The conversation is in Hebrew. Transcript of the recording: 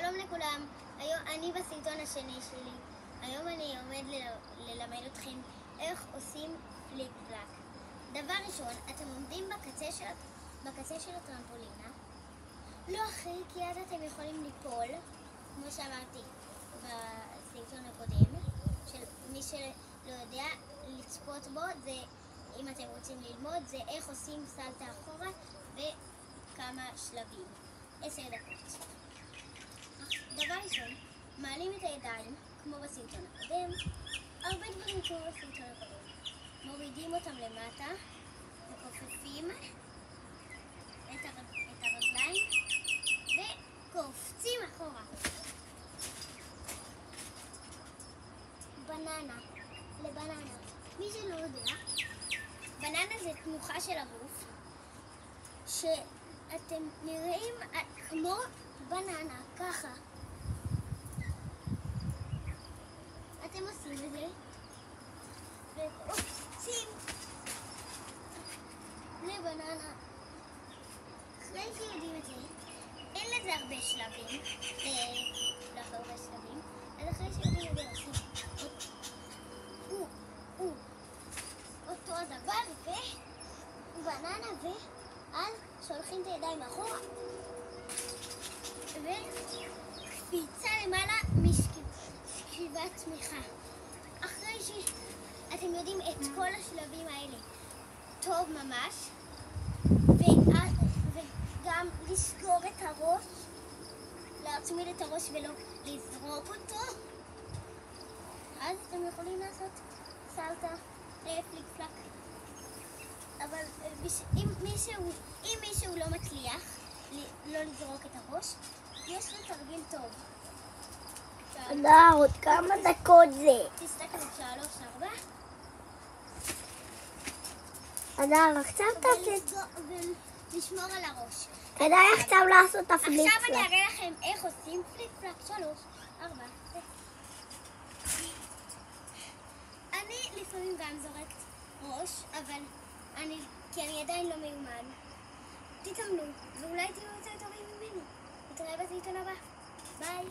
שלום לכולם, היום אני בסרטון השני שלי. היום אני עומד ללמד אתכם איך עושים פליק פלק. דבר ראשון, אתם עומדים בקצה של הטרמפולינה. לא אחי, כי אז אתם יכולים ליפול, כמו שאמרתי בסרטון הקודם, של מי שלא יודע לצפות בו, זה אם אתם רוצים ללמוד, זה איך עושים סלטה אחורה וכמה שלבים. 10 דקות. דבר ראשון, מעלים את הידיים, כמו בסרטון הקודם, הרבה דברים כמו בסרטון הקודם. מורידים אותם למטה, וכופפים את הרגליים, וקופצים אחורה. לבננה. מי שלא יודע, בננה זה תנוחה של הגוף, שאתם נראים כמו בננה, ככה. אתם עושים את זה וקופצים לבננה. אחרי שיודעים את זה, אין לזה הרבה שלבים, אז אחרי שיודעים את זה עושים אותו הדבר ובננה, ואז שולחים את הידיים אחורה וקפיצה למעלה משכיבת צמיחה. אחרי שאתם יודעים את כל השלבים האלה טוב ממש, וגם לסגור את הראש, להצמיד את הראש ולא לזרוק אותו, אז אתם יכולים לעשות סלטה פליק פלק. אבל אם מישהו לא מצליח לא לזרוק את הראש, יש לו תרגיל טוב. עוד כמה דקות זה? תסתכל 3, 4. עכשיו תעשה. ולשמור על הראש. כדאי עכשיו לעשות את הפליק עכשיו אני פלק. אראה לכם איך עושים פליק פלק. 3, 4. אני לפעמים גם זורקת ראש, אבל כי אני עדיין לא מיומן. תתאמנו, ואולי תהיו יותר טובים ממני. נתראה בסרטון הבא. ביי.